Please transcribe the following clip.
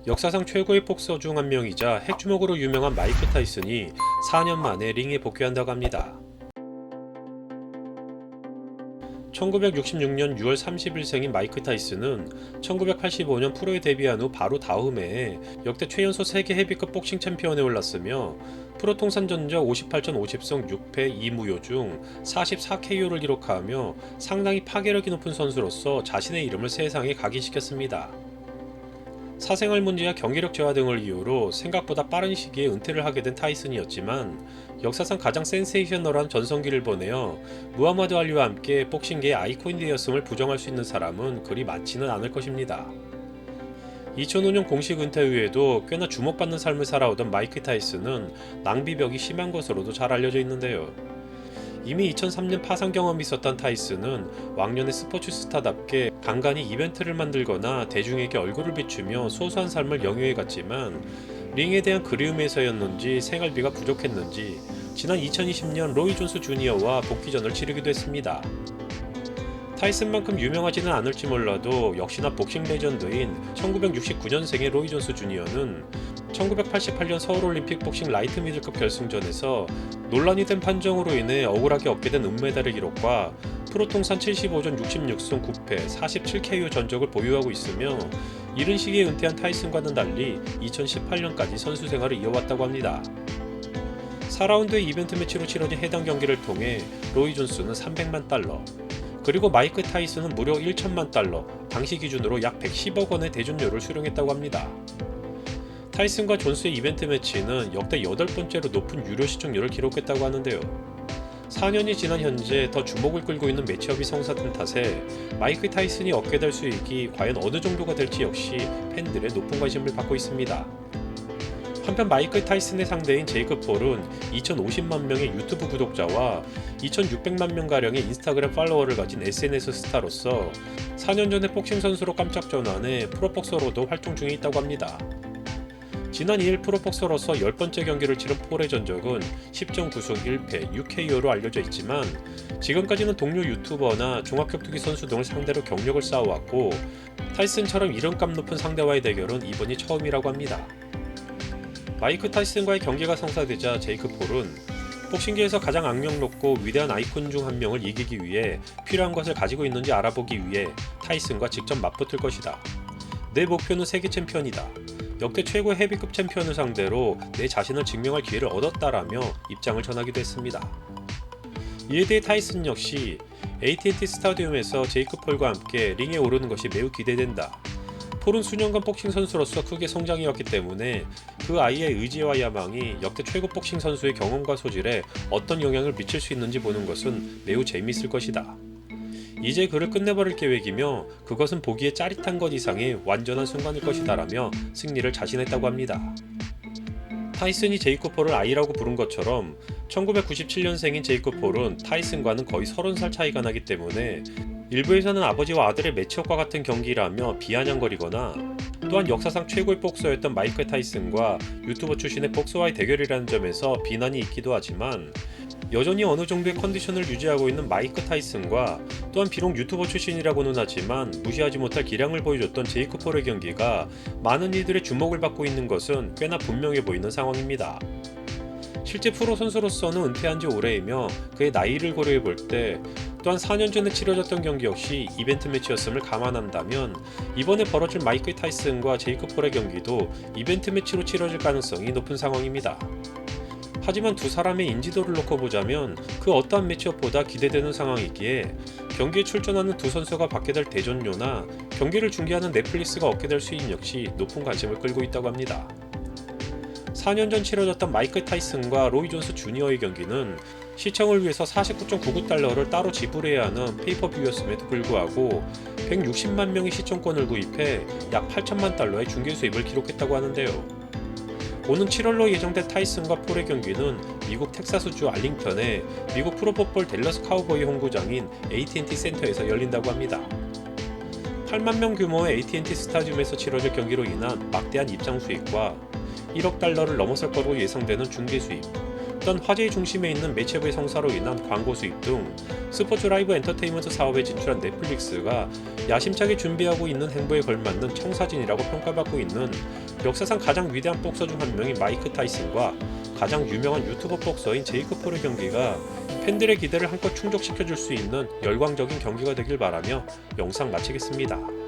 역사상 최고의 복서 중 한 명이자 핵주먹으로 유명한 마이크 타이슨이 4년 만에 링에 복귀한다고 합니다. 1966년 6월 30일생인 마이크 타이슨은 1985년 프로에 데뷔한 후 바로 다음 해에 역대 최연소 세계 헤비급 복싱 챔피언에 올랐으며 프로 통산 전적 58전 50승 6패 2무효 중 44KO를 기록하며 상당히 파괴력이 높은 선수로서 자신의 이름을 세상에 각인시켰습니다. 사생활 문제와 경기력 저하 등을 이유로 생각보다 빠른 시기에 은퇴를 하게 된 타이슨이었지만 역사상 가장 센세이셔널한 전성기를 보내어 무하마드 알리와 함께 복싱계의 아이콘이 되었음을 부정할 수 있는 사람은 그리 많지는 않을 것입니다. 2005년 공식 은퇴 후에도 꽤나 주목받는 삶을 살아오던 마이크 타이슨은 낭비벽이 심한 것으로도 잘 알려져 있는데요. 이미 2003년 파산 경험이 있었던 타이슨은 왕년의 스포츠 스타답게 간간히 이벤트를 만들거나 대중에게 얼굴을 비추며 소소한 삶을 영위해갔지만 링에 대한 그리움에서였는지 생활비가 부족했는지 지난 2020년 로이 존스 주니어와 복귀전을 치르기도 했습니다. 타이슨만큼 유명하지는 않을지 몰라도 역시나 복싱 레전드인 1969년생의 로이 존스 주니어는 1988년 서울올림픽 복싱 라이트 미들급 결승전에서 논란이 된 판정으로 인해 억울하게 얻게 된 은메달의 기록과 프로 통산 75전 66승 9패 47KO 전적을 보유하고 있으며 이른 시기에 은퇴한 타이슨과는 달리 2018년까지 선수 생활을 이어왔다고 합니다. 4라운드의 이벤트 매치로 치러진 해당 경기를 통해 로이 존스는 300만 달러, 그리고 마이크 타이슨은 무려 1천만 달러, 당시 기준으로 약 110억 원의 대준료를 수령했다고 합니다. 타이슨과 존스의 이벤트 매치는 역대 8번째로 높은 유료 시청률을 기록했다고 하는데요. 4년이 지난 현재 더 주목을 끌고 있는 매치업이 성사된 탓에 마이크 타이슨이 얻게 될 수익이 과연 어느 정도가 될지 역시 팬들의 높은 관심을 받고 있습니다. 한편 마이크 타이슨의 상대인 제이크 폴은 2,050만 명의 유튜브 구독자와 2,600만 명가량의 인스타그램 팔로워를 가진 SNS 스타로서 4년 전에 복싱 선수로 깜짝 전환해 프로복서로도 활동 중에 있다고 합니다. 지난 2일 프로복서로서 10번째 경기를 치른 폴의 전적은 10.9승 1패 6KO로 알려져 있지만 지금까지는 동료 유튜버나 종합격투기 선수 등을 상대로 경력을 쌓아왔고 타이슨처럼 이름값 높은 상대와의 대결은 이번이 처음이라고 합니다. 마이크 타이슨과의 경기가 성사되자 제이크 폴은 복싱계에서 가장 악명 높고 위대한 아이콘 중 한 명을 이기기 위해 필요한 것을 가지고 있는지 알아보기 위해 타이슨과 직접 맞붙을 것이다. 내 목표는 세계 챔피언이다. 역대 최고 헤비급 챔피언을 상대로 내 자신을 증명할 기회를 얻었다라며 입장을 전하기도 했습니다. 이에 대해 타이슨 역시 AT&T 스타디움에서 제이크 폴과 함께 링에 오르는 것이 매우 기대된다. 폴은 수년간 복싱 선수로서 크게 성장해왔기 때문에 그 아이의 의지와 야망이 역대 최고 복싱 선수의 경험과 소질에 어떤 영향을 미칠 수 있는지 보는 것은 매우 재미있을 것이다. 이제 그를 끝내버릴 계획이며 그것은 보기에 짜릿한 것 이상의 완전한 순간일 것이다 라며 승리를 자신했다고 합니다. 타이슨이 제이크 폴을 아이라고 부른 것처럼 1997년생인 제이크 폴은 타이슨과는 거의 30살 차이가 나기 때문에 일부에서는 아버지와 아들의 매치업과 같은 경기라며 비아냥거리거나 또한 역사상 최고의 복서였던 마이크 타이슨과 유튜버 출신의 복서와의 대결이라는 점에서 비난이 있기도 하지만 여전히 어느 정도의 컨디션을 유지하고 있는 마이크 타이슨과 또한 비록 유튜버 출신이라고는 하지만 무시하지 못할 기량을 보여줬던 제이크 폴의 경기가 많은 이들의 주목을 받고 있는 것은 꽤나 분명해 보이는 상황입니다. 실제 프로 선수로서는 은퇴한 지 오래이며 그의 나이를 고려해 볼 때 또한 4년 전에 치러졌던 경기 역시 이벤트 매치였음을 감안한다면 이번에 벌어질 마이크 타이슨과 제이크 폴의 경기도 이벤트 매치로 치러질 가능성이 높은 상황입니다. 하지만 두 사람의 인지도를 놓고 보자면 그 어떠한 매치업보다 기대되는 상황이기에 경기에 출전하는 두 선수가 받게 될 대전료나 경기를 중계하는 넷플릭스가 얻게 될 수익 역시 높은 관심을 끌고 있다고 합니다. 4년 전 치러졌던 마이크 타이슨과 로이 존스 주니어의 경기는 시청을 위해서 49.99달러를 따로 지불해야 하는 페이퍼뷰였음에도 불구하고 160만 명의 시청권을 구입해 약 8천만 달러의 중계 수입을 기록했다고 하는데요. 오는 7월로 예정된 타이슨과 폴의 경기는 미국 텍사스주 알링턴의 미국 프로풋볼 댈러스 카우보이 홈구장인 AT&T 센터에서 열린다고 합니다. 8만 명 규모의 AT&T 스타디움에서 치러질 경기로 인한 막대한 입장 수익과 1억 달러를 넘어설 거로 예상되는 중계 수입, 없던 화제의 중심에 있는 매체부의 성사로 인한 광고 수입 등 스포츠 라이브 엔터테인먼트 사업에 진출한 넷플릭스가 야심차게 준비하고 있는 행보에 걸맞는 청사진이라고 평가받고 있는 역사상 가장 위대한 복서 중 한 명인 마이크 타이슨과 가장 유명한 유튜버 복서인 제이크 폴의 경기가 팬들의 기대를 한껏 충족시켜줄 수 있는 열광적인 경기가 되길 바라며 영상 마치겠습니다.